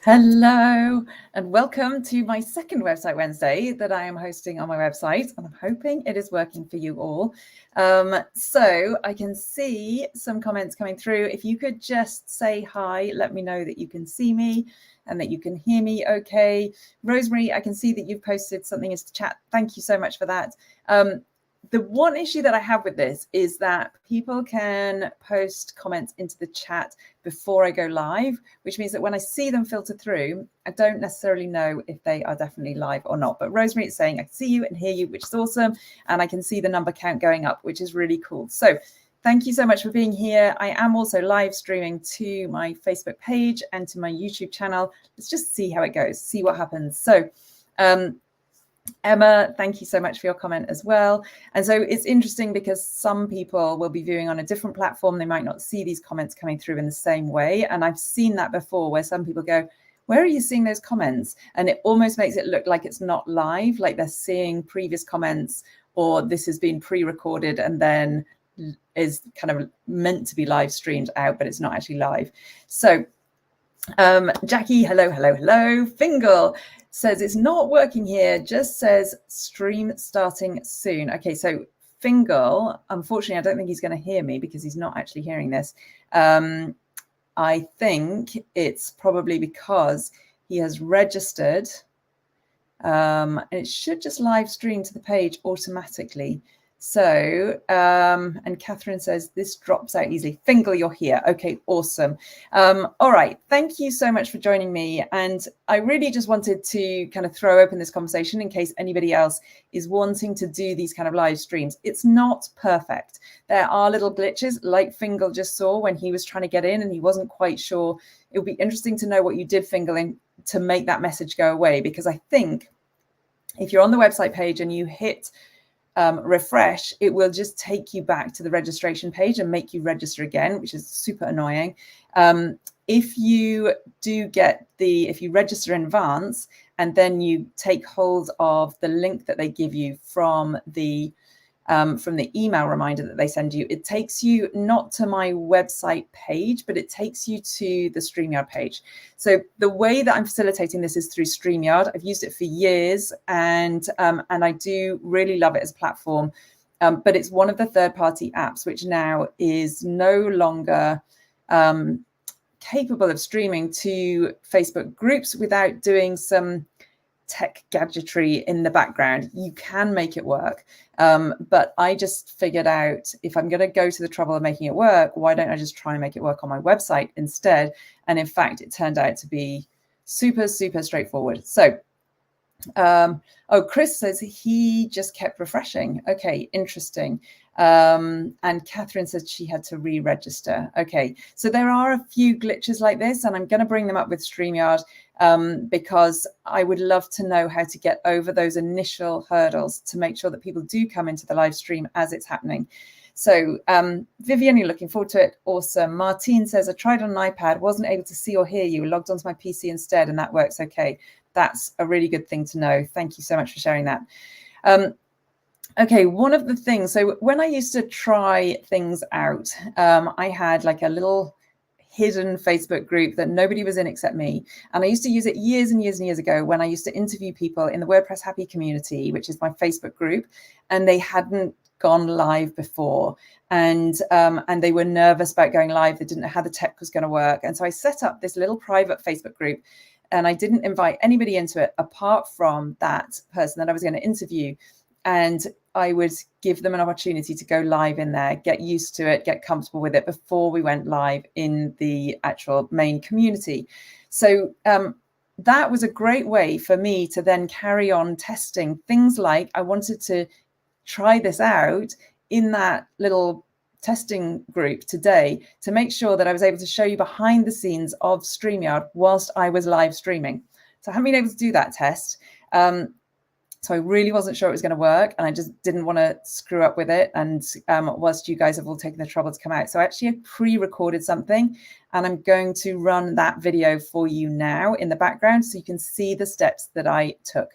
Hello and welcome to my second Website Wednesday that I am hosting on my website, and I'm hoping it is working for you all. So I can see some comments coming through. If you could just say hi, let me know that you can see me and that you can hear me okay. Rosemary, I can see that you've posted something into the chat. Thank you so much for that. The one issue that I have with this is that people can post comments into the chat before I go live, which means that when I see them filter through, I don't necessarily know if they are definitely live or not. But Rosemary is saying I can see you and hear you, which is awesome. And I can see the number count going up, which is really cool. So thank you so much for being here. I am also live streaming to my Facebook page and to my YouTube channel. Let's just see how it goes, see what happens. So Emma, thank you so much for your comment as well. And so it's interesting because some people will be viewing on a different platform. They might not see these comments coming through in the same way. And I've seen that before where some people go, where are you seeing those comments? And it almost makes it look like it's not live, like they're seeing previous comments, or this has been pre-recorded and then is kind of meant to be live streamed out, but it's not actually live. So Jackie, hello. Fingal says it's not working here, just says stream starting soon. Okay, so Fingal, unfortunately, I don't think he's going to hear me because he's not actually hearing this. I think it's probably because he has registered and it should just live stream to the page automatically. So, and Catherine says this drops out easily. Fingal, you're here. Okay, awesome. All right. Thank you so much for joining me. And I really just wanted to kind of throw open this conversation in case anybody else is wanting to do these kind of live streams. It's not perfect. There are little glitches like Fingal just saw when he was trying to get in and he wasn't quite sure. It would be interesting to know what you did, Fingal, to make that message go away, because I think if you're on the website page and you hit refresh, it will just take you back to the registration page and make you register again, which is super annoying. If you register in advance and then you take hold of the link that they give you from the email reminder that they send you, it takes you not to my website page, but it takes you to the StreamYard page. So the way that I'm facilitating this is through StreamYard. I've used it for years, and I do really love it as a platform. But it's one of the third-party apps which now is no longer capable of streaming to Facebook groups without doing some tech gadgetry in the background. You can make it work, but I just figured out, if I'm going to go to the trouble of making it work, why don't I just try and make it work on my website instead? And in fact, it turned out to be super straightforward. So Chris says he just kept refreshing. Okay, interesting. And Catherine says she had to re-register. Okay, so there are a few glitches like this, and I'm going to bring them up with StreamYard because I would love to know how to get over those initial hurdles to make sure that people do come into the live stream as it's happening. So Vivian, you're looking forward to it. Awesome. Martine says, I tried on an iPad, wasn't able to see or hear you, logged onto my PC instead, and that works okay. That's a really good thing to know. Thank you so much for sharing that. Okay, one of the things, so when I used to try things out, I had like a little hidden Facebook group that nobody was in except me. And I used to use it years and years ago when I used to interview people in the WordPress Happy community, which is my Facebook group, and they hadn't gone live before. And they were nervous about going live. They didn't know how the tech was going to work. And so I set up this little private Facebook group, and I didn't invite anybody into it apart from that person that I was going to interview. And I would give them an opportunity to go live in there, get used to it, get comfortable with it before we went live in the actual main community. So that was a great way for me to then carry on testing things like I wanted to try this out in that little testing group today to make sure that I was able to show you behind the scenes of StreamYard whilst I was live streaming. So I haven't been able to do that test. So I really wasn't sure it was going to work, and I just didn't want to screw up with it. And whilst you guys have all taken the trouble to come out, so actually I pre-recorded something, and I'm going to run that video for you now in the background so you can see the steps that I took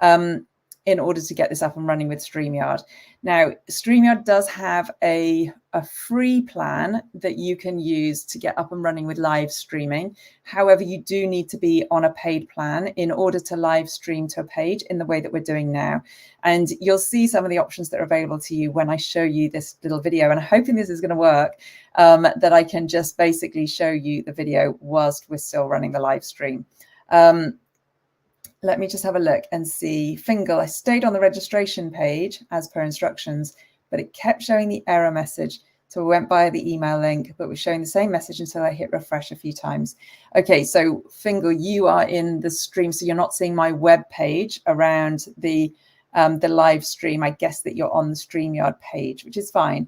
in order to get this up and running with StreamYard. Now, StreamYard does have a a free plan that you can use to get up and running with live streaming. However, you do need to be on a paid plan in order to live stream to a page in the way that we're doing now. And you'll see some of the options that are available to you when I show you this little video. And I'm hoping this is going to work, that I can just basically show you the video whilst we're still running the live stream. Let me just have a look and see. Fingal, I stayed on the registration page as per instructions, but it kept showing the error message. So we went via the email link, but we're showing the same message until I hit refresh a few times. Okay, so Fingal, you are in the stream, so you're not seeing my web page around the live stream. I guess that you're on the StreamYard page, which is fine.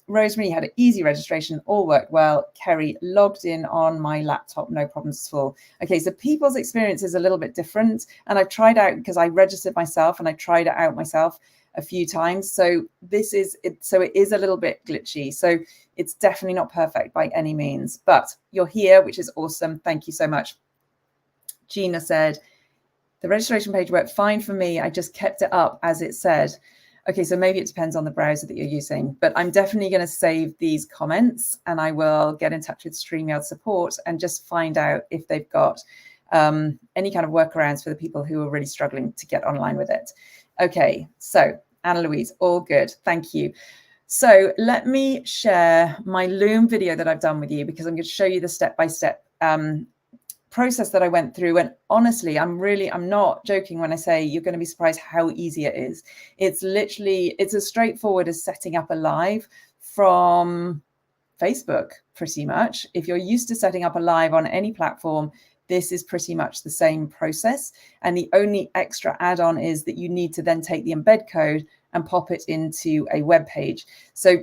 Rosemary had an easy registration, all worked well. Kerry logged in on my laptop, no problems at all. Okay, so people's experience is a little bit different, and I've tried out, because I registered myself and I tried it out myself a few times. So this is it. So it is a little bit glitchy. So it's definitely not perfect by any means, but you're here, which is awesome. Thank you so much. Gina said, the registration page worked fine for me. I just kept it up as it said. Okay, so maybe it depends on the browser that you're using, but I'm definitely going to save these comments and I will get in touch with StreamYard support and just find out if they've got any kind of workarounds for the people who are really struggling to get online with it. Okay, so Anna Louise, all good. Thank you. So let me share my Loom video that I've done with you, because I'm going to show you the step-by-step process that I went through. And honestly, I'm not joking when I say you're going to be surprised how easy it is. It's literally, it's as straightforward as setting up a live from Facebook, pretty much. If you're used to setting up a live on any platform, this is pretty much the same process. And the only extra add-on is that you need to then take the embed code and pop it into a web page. So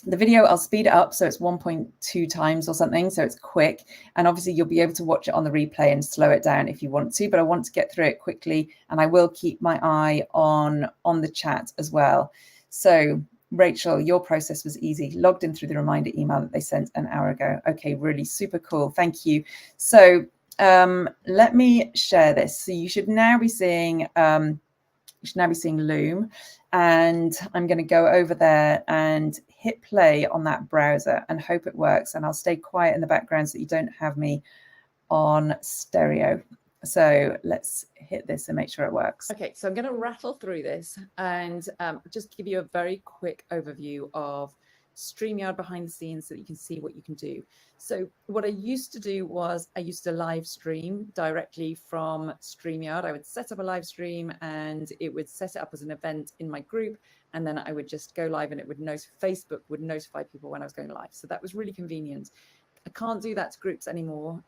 the video, I'll speed it up so it's 1.2 times or something, so it's quick. And obviously you'll be able to watch it on the replay and slow it down if you want to, but I want to get through it quickly, and I will keep my eye on the chat as well. So Rachel, your process was easy. Logged in through the reminder email that they sent an hour ago. Okay, really super cool. Thank you. So let me share this. So you should now be seeing Loom, and I'm going to go over there and hit play on that browser and hope it works. And I'll stay quiet in the background so that you don't have me on stereo. So let's hit this and make sure it works. Okay, so I'm going to rattle through this and just give you a very quick overview of StreamYard behind the scenes so that you can see what you can do. So what I used to do was I used to live stream directly from StreamYard. I would set up a live stream and it would set it up as an event in my group, and then I would just go live and it would Facebook would notify people when I was going live. So that was really convenient. I can't do that to groups anymore.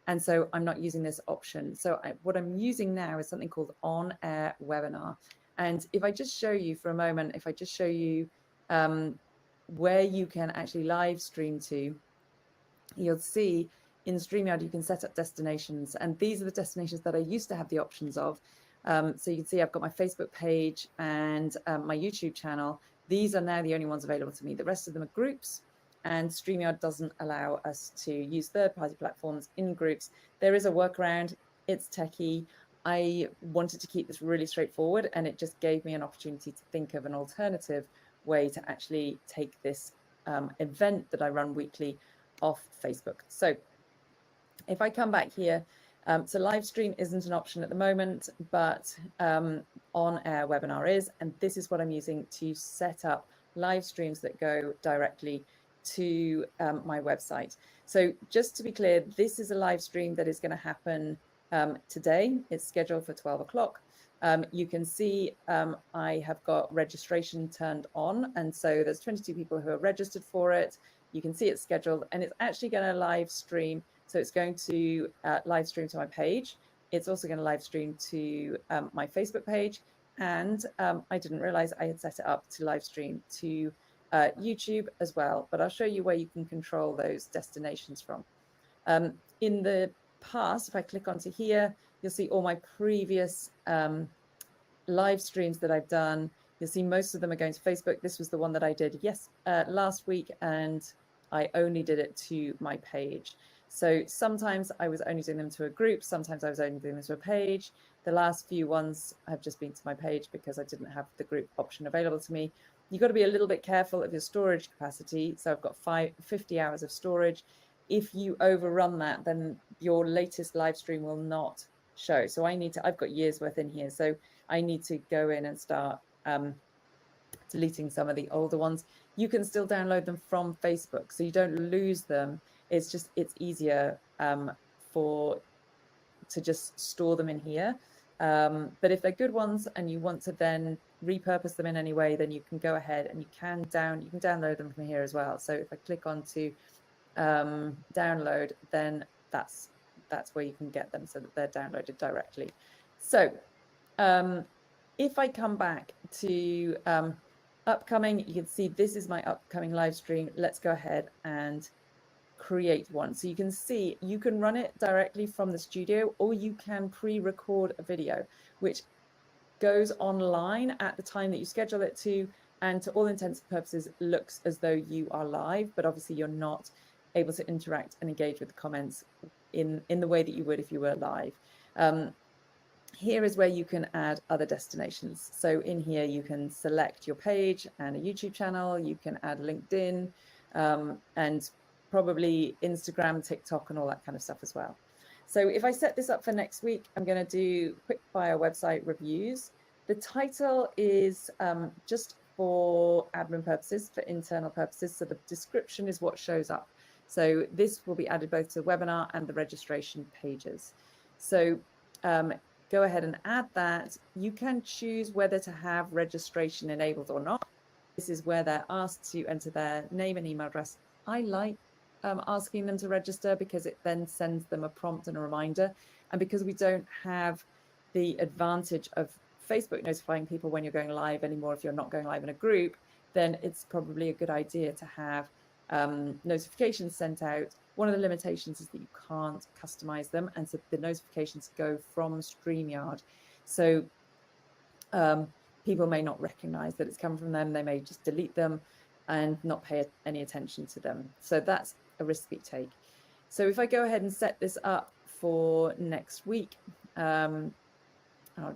And so I'm not using this option. So what I'm using now is something called On-Air Webinar. And if I just show you for a moment, if I just show you where you can actually live stream to, you'll see in StreamYard you can set up destinations, and these are the destinations that I used to have the options of. So you can see I've got my Facebook page and my YouTube channel. These are now the only ones available to me. The rest of them are groups, and StreamYard doesn't allow us to use third-party platforms in groups. There is a workaround. It's techie. I wanted to keep this really straightforward, and it just gave me an opportunity to think of an alternative way to actually take this event that I run weekly off Facebook. So if I come back here, so live stream isn't an option at the moment, but On-Air Webinar is, and this is what I'm using to set up live streams that go directly to my website. So just to be clear, this is a live stream that is going to happen today. It's scheduled for 12 o'clock. You can see I have got registration turned on, and so there's 22 people who are registered for it. You can see it's scheduled, and it's actually going to live stream. So it's going to live stream to my page. It's also going to live stream to my Facebook page, and I didn't realize I had set it up to live stream to YouTube as well, but I'll show you where you can control those destinations from. In the past, if I click onto here, you'll see all my previous live streams that I've done. You'll see most of them are going to Facebook. This was the one that I did last week, and I only did it to my page. So sometimes I was only doing them to a group, sometimes I was only doing them to a page. The last few ones have just been to my page because I didn't have the group option available to me. You've got to be a little bit careful of your storage capacity. So I've got 50 hours of storage. If you overrun that, then your latest live stream will not show. So I've got years worth in here. So I need to go in and start deleting some of the older ones. You can still download them from Facebook, so you don't lose them. It's easier to just store them in here. But if they're good ones and you want to then repurpose them in any way, then you can go ahead and you can download them from here as well. So if I click on to download, then that's where you can get them so that they're downloaded directly. So if I come back to upcoming, you can see this is my upcoming live stream. Let's go ahead and create one. So you can see you can run it directly from the studio, or you can pre-record a video which goes online at the time that you schedule it to, and to all intents and purposes looks as though you are live, but obviously you're not able to interact and engage with the comments in the way that you would if you were live. Here is where you can add other destinations. So in here you can select your page and a YouTube channel. You can add LinkedIn and probably Instagram, TikTok, and all that kind of stuff as well. So if I set this up for next week, I'm going to do quick fire website reviews. The title is just for admin purposes, for internal purposes. So the description is what shows up. So this will be added both to the webinar and the registration pages. So go ahead and add that. You can choose whether to have registration enabled or not. This is where they're asked to enter their name and email address. I like asking them to register because it then sends them a prompt and a reminder. And because we don't have the advantage of Facebook notifying people when you're going live anymore, if you're not going live in a group, then it's probably a good idea to have notifications sent out. One of the limitations is that you can't customize them, and so the notifications go from StreamYard. So people may not recognize that it's come from them. They may just delete them and not pay any attention to them. So that's a risk we take. So if I go ahead and set this up for next week, I'll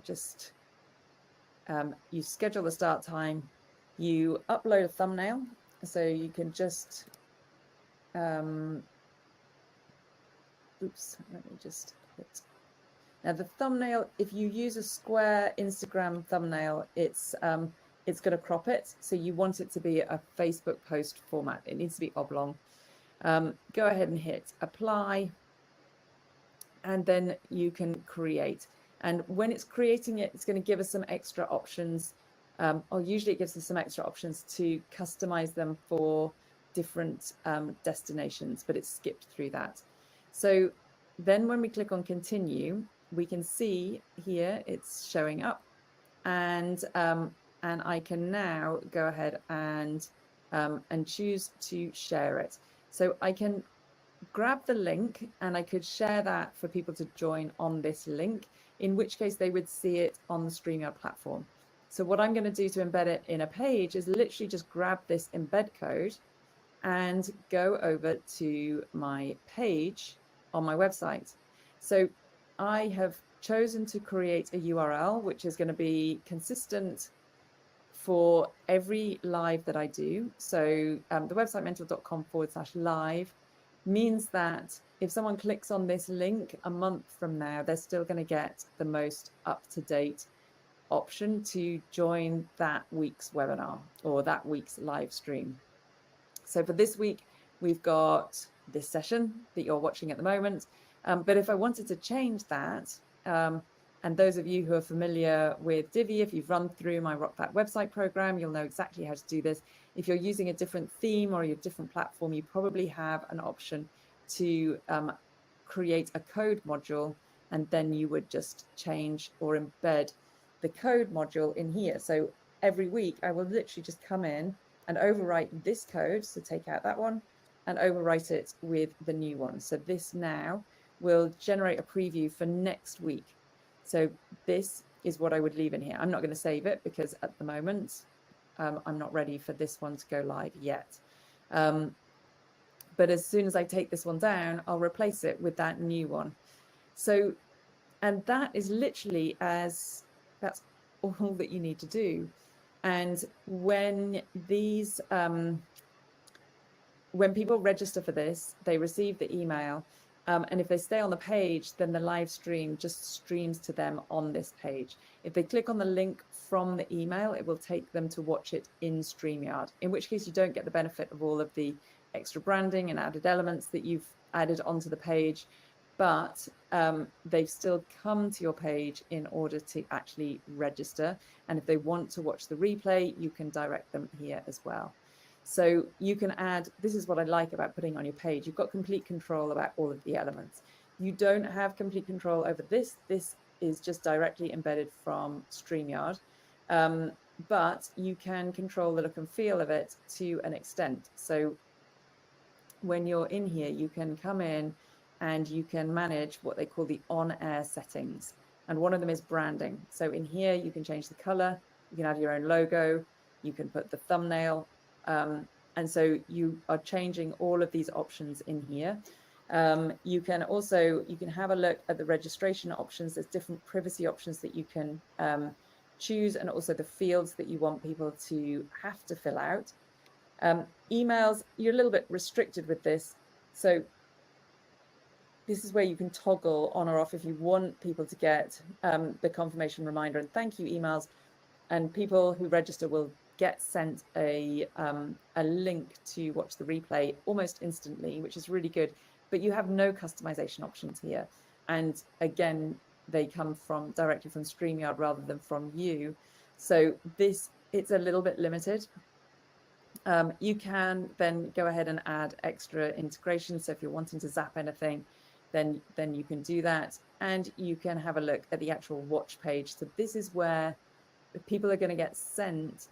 just, you schedule the start time, you upload a thumbnail. So you can just, oops, let me just hit. Now the thumbnail, if you use a square Instagram thumbnail, it's going to crop it. So you want it to be a Facebook post format. It needs to be oblong. Go ahead and hit apply, and then you can create. And when it's creating it, it's going to give us some extra options. Or usually it gives us some extra options to customize them for different destinations, but it's skipped through that. So then when we click on continue, we can see here it's showing up, and I can now go ahead and choose to share it. So I can grab the link and I could share that for people to join on this link, in which case they would see it on the StreamYard platform. So what I'm going to do to embed it in a page is literally just grab this embed code and go over to my page on my website. So I have chosen to create a URL, which is going to be consistent for every live that I do. So the website mentor.com/live means that if someone clicks on this link a month from now, they're still going to get the most up-to-date option to join that week's webinar or that week's live stream. So for this week, we've got this session that you're watching at the moment. But if I wanted to change that, and those of you who are familiar with Divi, if you've run through my Rock That Website program, you'll know exactly how to do this. If you're using a different theme or a different platform, you probably have an option to create a code module, and then you would just change or embed the code module in here. So every week I will literally just come in and overwrite this code, so take out that one and overwrite it with the new one. So this now will generate a preview for next week. So this is what I would leave in here. I'm not going to save it because at the moment I'm not ready for this one to go live yet. But as soon as I take this one down, I'll replace it with that new one. So, and that is literally that's all that you need to do. And when these, when people register for this, they receive the email. And if they stay on the page, then the live stream just streams to them on this page. If they click on the link from the email, it will take them to watch it in StreamYard, in which case you don't get the benefit of all of the extra branding and added elements that you've added onto the page, but they've still come to your page in order to actually register. And if they want to watch the replay, you can direct them here as well. So you can add, this is what I like about putting on your page. You've got complete control about all of the elements. You don't have complete control over this. This is just directly embedded from StreamYard, but you can control the look and feel of it to an extent. So when you're in here, you can come in and you can manage what they call the on-air settings. And one of them is branding. So in here, you can change the color, you can add your own logo, you can put the thumbnail, and so you are changing all of these options in here. You can have a look at the registration options. There's different privacy options that you can choose, and also the fields that you want people to have to fill out. Emails, you're a little bit restricted with this. So this is where you can toggle on or off if you want people to get the confirmation reminder and thank you emails, and people who register will get sent a link to watch the replay almost instantly, which is really good. But you have no customization options here. And again, they come directly from StreamYard rather than from you. So it's a little bit limited. You can then go ahead and add extra integration. So if you're wanting to zap anything, then you can do that. And you can have a look at the actual watch page. So this is where people are going to get sent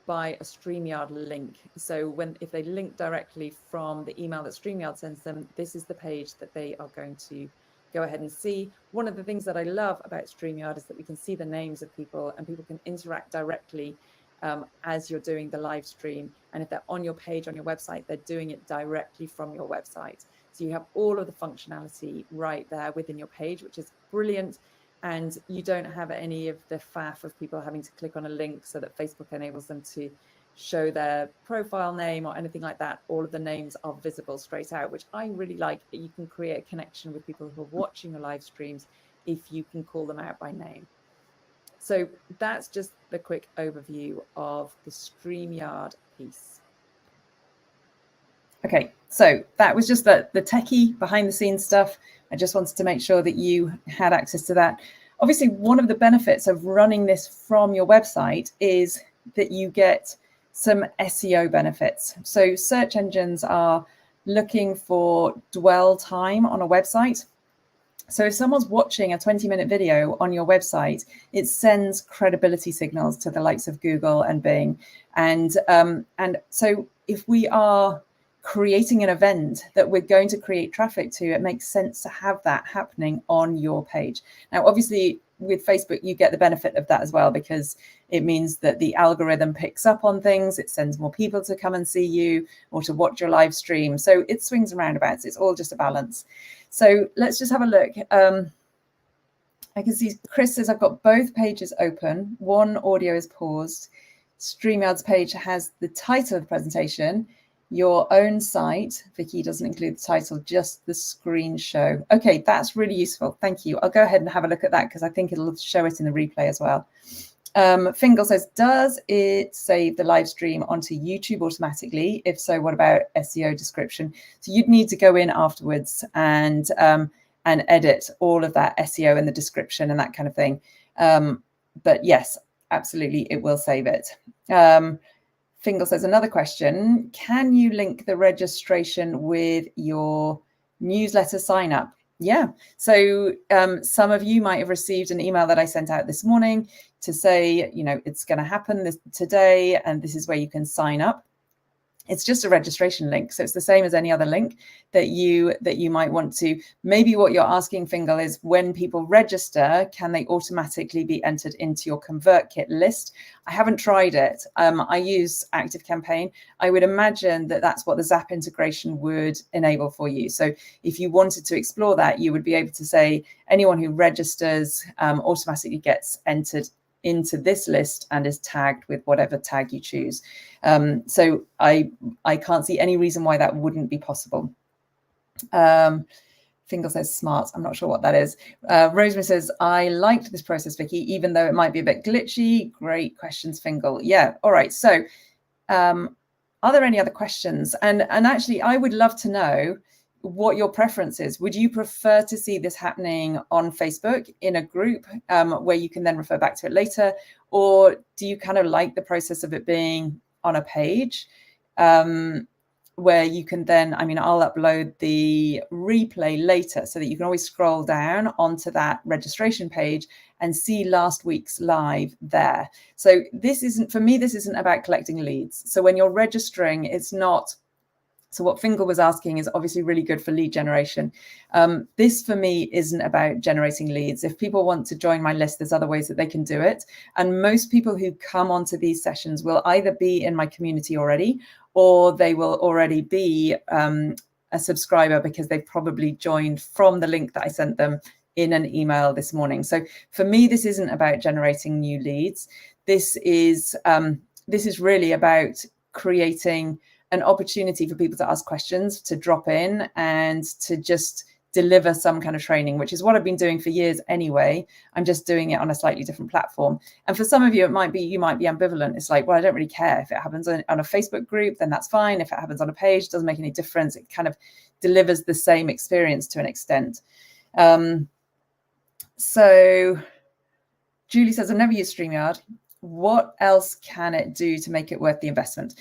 by a StreamYard link. So if they link directly from the email that StreamYard sends them, this is the page that they are going to go ahead and see. One of the things that I love about StreamYard is that we can see the names of people, and people can interact directly as you're doing the live stream. And if they're on your page, on your website, they're doing it directly from your website. So you have all of the functionality right there within your page, which is brilliant. And you don't have any of the faff of people having to click on a link so that Facebook enables them to show their profile name or anything like that. All of the names are visible straight out, which I really like. You can create a connection with people who are watching your live streams if you can call them out by name. So that's just the quick overview of the StreamYard piece. Okay, so that was just the techie behind the scenes stuff. I just wanted to make sure that you had access to that. Obviously, one of the benefits of running this from your website is that you get some SEO benefits. So search engines are looking for dwell time on a website. So if someone's watching a 20-minute video on your website, it sends credibility signals to the likes of Google and Bing. And so if we are creating an event that we're going to create traffic to, it makes sense to have that happening on your page. Now, obviously, with Facebook, you get the benefit of that as well, because it means that the algorithm picks up on things. It sends more people to come and see you or to watch your live stream. So it swings and roundabouts. It's all just a balance. So let's just have a look. I can see Chris says, I've got both pages open. One audio is paused. StreamYard's page has the title of the presentation. Your own site, Vicky, doesn't include the title, just the screen show. Okay, that's really useful. Thank you. I'll go ahead and have a look at that because I think it'll show it in the replay as well. Fingal says, does it save the live stream onto YouTube automatically? If so, what about SEO description? So you'd need to go in afterwards and edit all of that SEO in the description and that kind of thing. But yes, absolutely, it will save it. Fingal says, another question, can you link the registration with your newsletter sign up? Yeah, so some of you might have received an email that I sent out this morning to say, you know, it's going to happen today, and this is where you can sign up. It's just a registration link. So it's the same as any other link that you might want to. Maybe what you're asking, Fingal, is when people register, can they automatically be entered into your ConvertKit list? I haven't tried it. I use ActiveCampaign. I would imagine that that's what the Zap integration would enable for you. So if you wanted to explore that, you would be able to say anyone who registers automatically gets entered into this list and is tagged with whatever tag you choose. So I can't see any reason why that wouldn't be possible. Fingal says smart. I'm not sure what that is. Rosemary says, I liked this process, Vicky, even though it might be a bit glitchy. Great questions, Fingal. Yeah. All right. So are there any other questions? And actually, I would love to know what your preference is. Would you prefer to see this happening on Facebook in a group where you can then refer back to it later? Or do you kind of like the process of it being on a page? Where you can then, I mean, I'll upload the replay later so that you can always scroll down onto that registration page and see last week's live there. So this isn't, for me, this isn't about collecting leads. So when you're registering, it's not, so what Fingal was asking is obviously really good for lead generation. This for me isn't about generating leads. If people want to join my list, there's other ways that they can do it. And most people who come onto these sessions will either be in my community already, or they will already be a subscriber because they've probably joined from the link that I sent them in an email this morning. So for me, this isn't about generating new leads. This is really about creating an opportunity for people to ask questions, to drop in and to just deliver some kind of training, which is what I've been doing for years anyway. I'm just doing it on a slightly different platform. And for some of you, you might be ambivalent. It's like, well, I don't really care. If it happens on a Facebook group, then that's fine. If it happens on a page, it doesn't make any difference. It kind of delivers the same experience to an extent. So Julie says, I've never used StreamYard. What else can it do to make it worth the investment?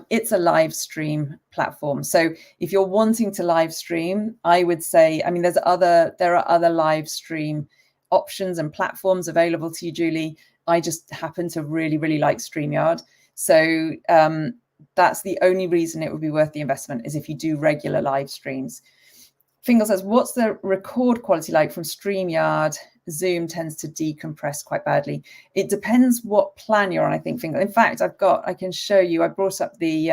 It's a live stream platform. So if you're wanting to live stream, I would say, I mean, there are other live stream options and platforms available to you, Julie. I just happen to really, really like StreamYard. So that's the only reason it would be worth the investment, is if you do regular live streams. Fingal says, what's the record quality like from StreamYard? Zoom tends to decompress quite badly. It depends what plan you're on, I think, Fingal. In fact, I can show you, I brought up the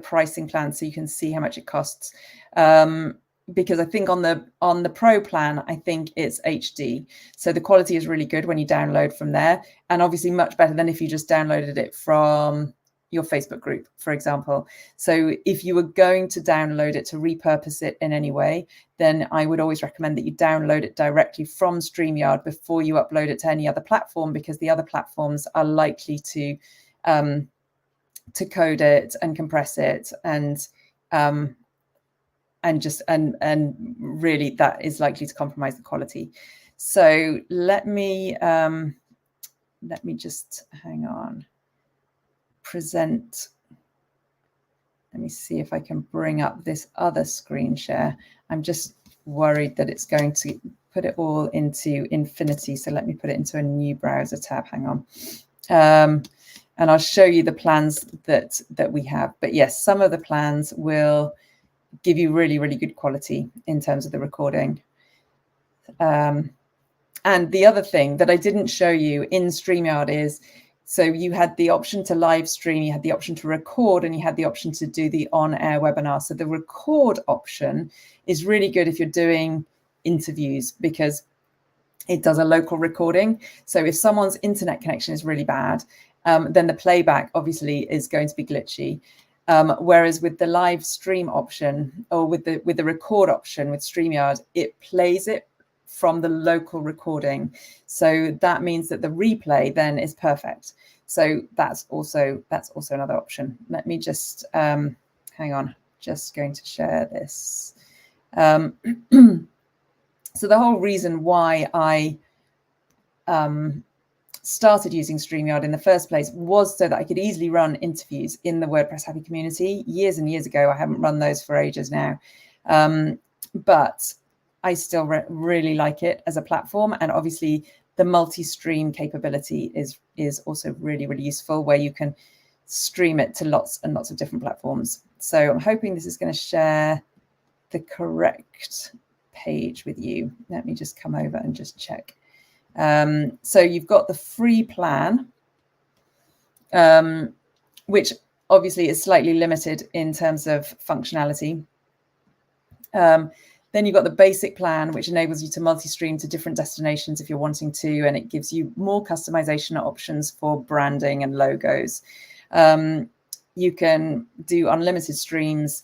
pricing plan so you can see how much it costs. Because I think on the Pro plan, I think it's HD. So the quality is really good when you download from there, and obviously much better than if you just downloaded it from your Facebook group, for example. So if you were going to download it to repurpose it in any way, then I would always recommend that you download it directly from StreamYard before you upload it to any other platform, because the other platforms are likely to code it and compress it and really that is likely to compromise the quality. So let me just hang on. Present. Let me see if I can bring up this other screen share. I'm just worried that it's going to put it all into infinity. So let me put it into a new browser tab. Hang on. And I'll show you the plans that we have. But yes, some of the plans will give you really, really good quality in terms of the recording. And the other thing that I didn't show you in StreamYard is, so you had the option to live stream, you had the option to record, and you had the option to do the on-air webinar. So the record option is really good if you're doing interviews, because it does a local recording. So if someone's internet connection is really bad, then the playback obviously is going to be glitchy. Whereas with the live stream option, or with the record option with StreamYard, it plays it from the local recording. So that means that the replay then is perfect. So that's also another option. Let me just hang on, just going to share this. So the whole reason why I started using StreamYard in the first place was so that I could easily run interviews in the WordPress Happy community years and years ago. I haven't run those for ages now, but I still really like it as a platform. And obviously the multi-stream capability is also really, really useful, where you can stream it to lots and lots of different platforms. So I'm hoping this is going to share the correct page with you. Let me just come over and just check. So you've got the free plan, which obviously is slightly limited in terms of functionality. Then Then you've got the basic plan, which enables you to multi-stream to different destinations if you're wanting to, and it gives you more customization options for branding and logos. You can do unlimited streams.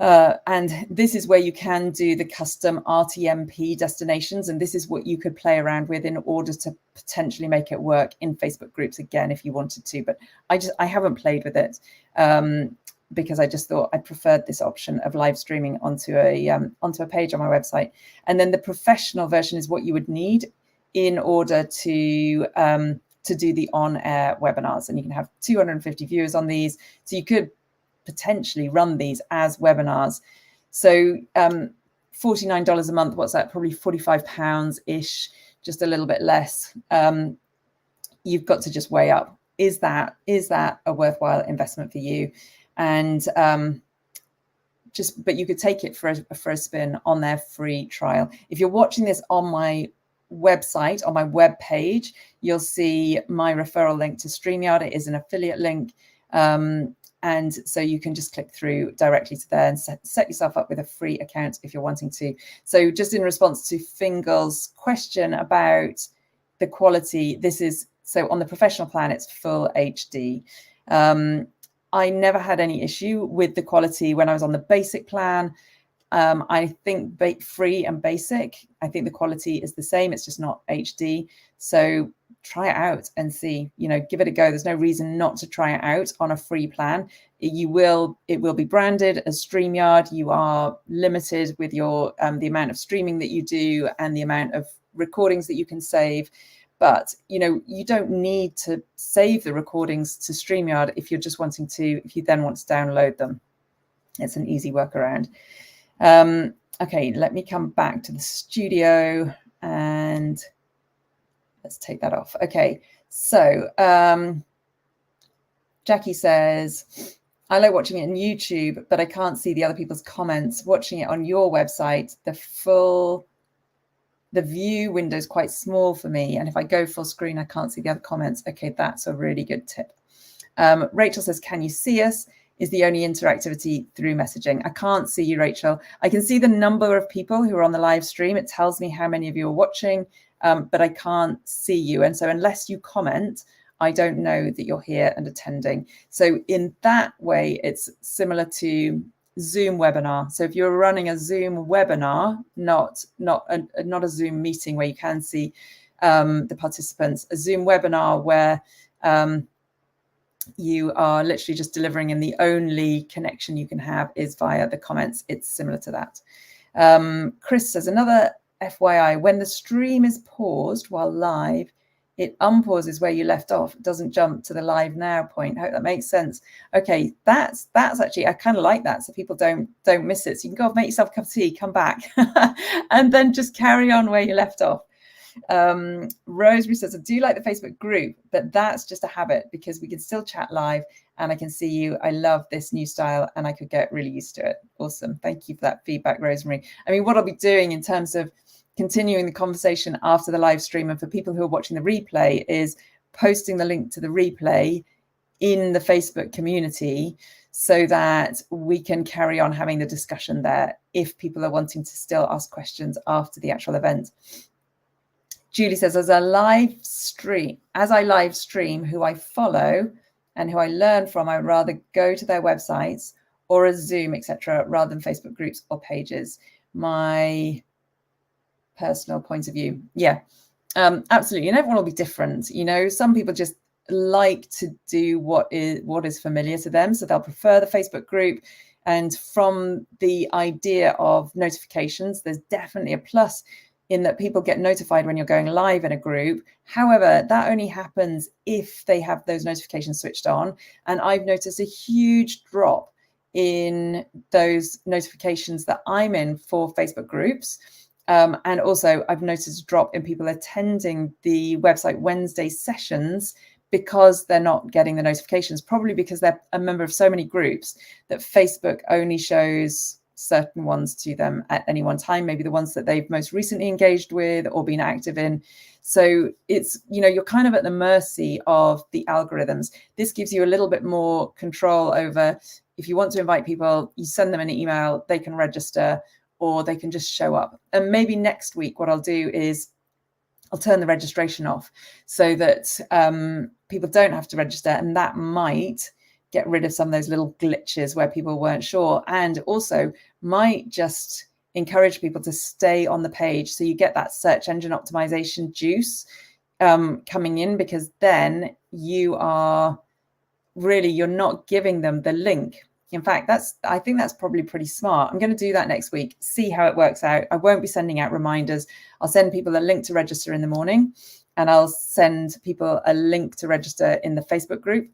And this is where you can do the custom RTMP destinations. And this is what you could play around with in order to potentially make it work in Facebook groups again, if you wanted to. But I haven't played with it because I just thought I preferred this option of live streaming onto a page on my website. And then the professional version is what you would need in order to do the on-air webinars. And you can have 250 viewers on these. So you could potentially run these as webinars. So $49 a month, what's that? Probably £45-ish, just a little bit less. You've got to just weigh up, is that a worthwhile investment for you? And but you could take it for a spin on their free trial. If you're watching this on my website, on my web page, you'll see my referral link to StreamYard. It is an affiliate link. And so you can just click through directly to there and set yourself up with a free account if you're wanting to. So just in response to Fingal's question about the quality, so on the professional plan, it's full HD. I never had any issue with the quality when I was on the basic plan. I think free and basic, I think the quality is the same. It's just not HD. So try it out and see, give it a go. There's no reason not to try it out on a free plan. It will be branded as StreamYard. You are limited with your the amount of streaming that you do and the amount of recordings that you can save. But, you don't need to save the recordings to StreamYard if you're just wanting to, if you then want to download them. It's an easy workaround. Okay, let me come back to the studio and let's take that off. Okay, so Jackie says, I like watching it on YouTube, but I can't see the other people's comments. Watching it on your website, the view window is quite small for me. And if I go full screen, I can't see the other comments. Okay, that's a really good tip. Rachel says, can you see us? Is the only interactivity through messaging. I can't see you, Rachel. I can see the number of people who are on the live stream. It tells me how many of you are watching, but I can't see you. And so unless you comment, I don't know that you're here and attending. So in that way, it's similar to Zoom webinar. So if you're running a Zoom webinar, not a Zoom meeting where you can see the participants, a Zoom webinar where you are literally just delivering and the only connection you can have is via the comments. It's similar to that. Chris says, another FYI, when the stream is paused while live, it unpauses where you left off. It doesn't jump to the live now point. I hope that makes sense. Okay, that's actually, I kind of like that, so people don't miss it. So you can go off, make yourself a cup of tea, come back, and then just carry on where you left off. Rosemary says, I do like the Facebook group, but that's just a habit because we can still chat live and I can see you. I love this new style and I could get really used to it. Awesome. Thank you for that feedback, Rosemary. I mean, what I'll be doing in terms of continuing the conversation after the live stream and for people who are watching the replay is posting the link to the replay in the Facebook community so that we can carry on having the discussion there if people are wanting to still ask questions after the actual event. Julie says, as I live stream who I follow and who I learn from, I would rather go to their websites or a Zoom, etc., rather than Facebook groups or pages. My personal point of view. Yeah, absolutely. And everyone will be different. Some people just like to do what is familiar to them. So they'll prefer the Facebook group. And from the idea of notifications, there's definitely a plus in that people get notified when you're going live in a group. However, that only happens if they have those notifications switched on. And I've noticed a huge drop in those notifications that I'm in for Facebook groups. And also I've noticed a drop in people attending the website Wednesday sessions because they're not getting the notifications, probably because they're a member of so many groups that Facebook only shows certain ones to them at any one time, maybe the ones that they've most recently engaged with or been active in. So it's, you're kind of at the mercy of the algorithms. This gives you a little bit more control over, if you want to invite people, you send them an email, they can register, or they can just show up. And maybe next week, what I'll do is I'll turn the registration off so that people don't have to register, and that might get rid of some of those little glitches where people weren't sure, and also might just encourage people to stay on the page. So you get that search engine optimization juice coming in, because then you're not giving them the link. In fact, I think that's probably pretty smart. I'm going to do that next week, see how it works out. I won't be sending out reminders. I'll send people a link to register in the morning, and I'll send people a link to register in the Facebook group.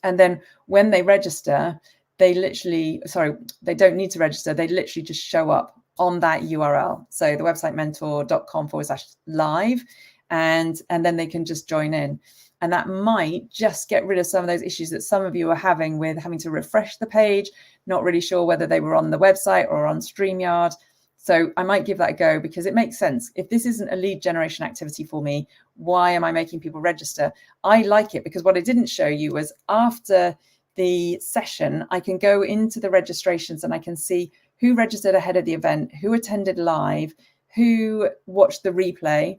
And then when they register, they don't need to register. They literally just show up on that URL. So the website mentor.com/live, and then they can just join in. And that might just get rid of some of those issues that some of you are having with having to refresh the page, not really sure whether they were on the website or on StreamYard. So I might give that a go, because it makes sense. If this isn't a lead generation activity for me, why am I making people register? I like it because what I didn't show you was after the session, I can go into the registrations and I can see who registered ahead of the event, who attended live, who watched the replay.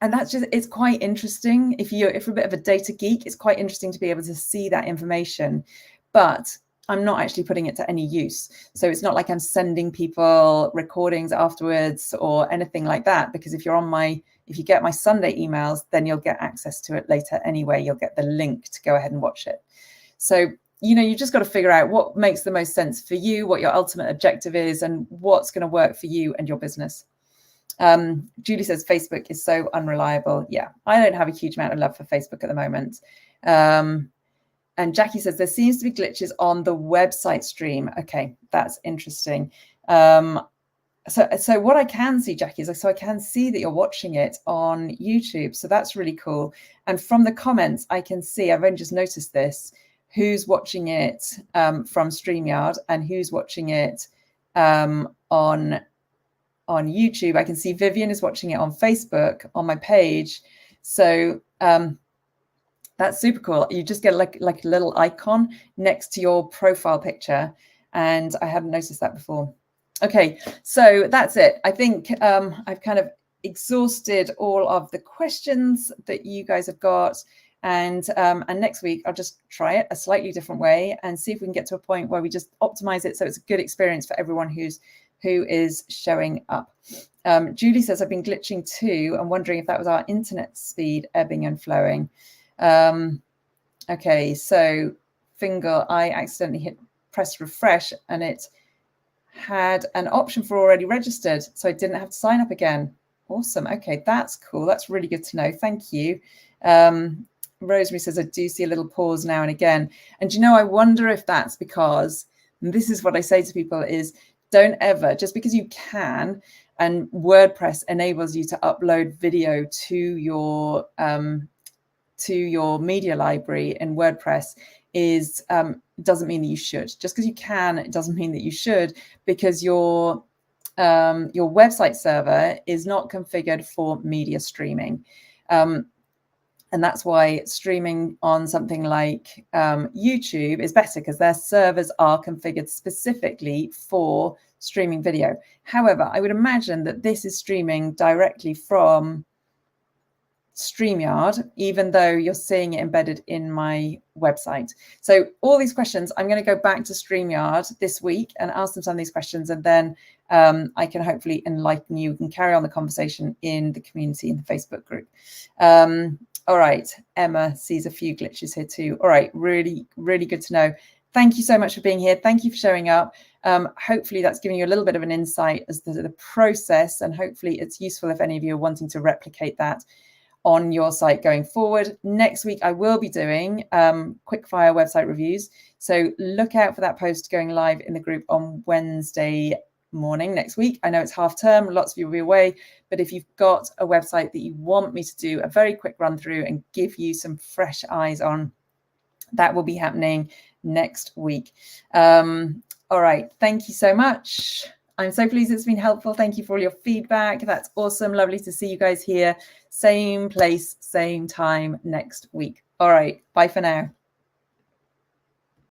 And it's quite interesting. If you're a bit of a data geek, it's quite interesting to be able to see that information. But I'm not actually putting it to any use. So it's not like I'm sending people recordings afterwards or anything like that, because if you get my Sunday emails, then you'll get access to it later anyway. You'll get the link to go ahead and watch it. So, you just got to figure out what makes the most sense for you, what your ultimate objective is, and what's going to work for you and your business. Julie says Facebook is so unreliable. Yeah, I don't have a huge amount of love for Facebook at the moment. And Jackie says there seems to be glitches on the website stream. Okay, that's interesting. So what I can see, Jackie, is I can see that you're watching it on YouTube. So that's really cool. And from the comments, I can see, I've only just noticed this, who's watching it from StreamYard and who's watching it on YouTube. I can see Vivian is watching it on Facebook on my page. So that's super cool. You just get like a little icon next to your profile picture. And I hadn't noticed that before. Okay, so that's it. I think I've kind of exhausted all of the questions that you guys have got. And next week, I'll just try it a slightly different way and see if we can get to a point where we just optimize it so it's a good experience for everyone who is showing up. Julie says, I've been glitching too. I'm wondering if that was our internet speed ebbing and flowing. Okay, so Fingal, I accidentally pressed refresh and it had an option for already registered, so I didn't have to sign up again. Awesome. Okay, that's cool. That's really good to know. Thank you. Rosemary says, I do see a little pause now and again. And I wonder if that's because, and this is what I say to people, is don't ever, just because you can, and WordPress enables you to upload video to your media library in WordPress, doesn't mean that you should. Just because you can, it doesn't mean that you should, because your website server is not configured for media streaming. And that's why streaming on something like YouTube is better, because their servers are configured specifically for streaming video. However, I would imagine that this is streaming directly from StreamYard, even though you're seeing it embedded in my website. So all these questions, I'm going to go back to StreamYard this week and ask them some of these questions, and then I can hopefully enlighten you and carry on the conversation in the community in the Facebook group. All right, Emma sees a few glitches here too. All right, really, really good to know. Thank you so much for being here. Thank you for showing up. Hopefully that's giving you a little bit of an insight as to the process, and hopefully it's useful if any of you are wanting to replicate that on your site going forward. Next week, I will be doing quickfire website reviews. So look out for that post going live in the group on Wednesday morning next week. I know it's half term, lots of you will be away, but if you've got a website that you want me to do a very quick run through and give you some fresh eyes on, that will be happening next week. All right, thank you so much. I'm so pleased it's been helpful. Thank you for all your feedback. That's awesome. Lovely to see you guys here. Same place, same time next week. All right, bye for now.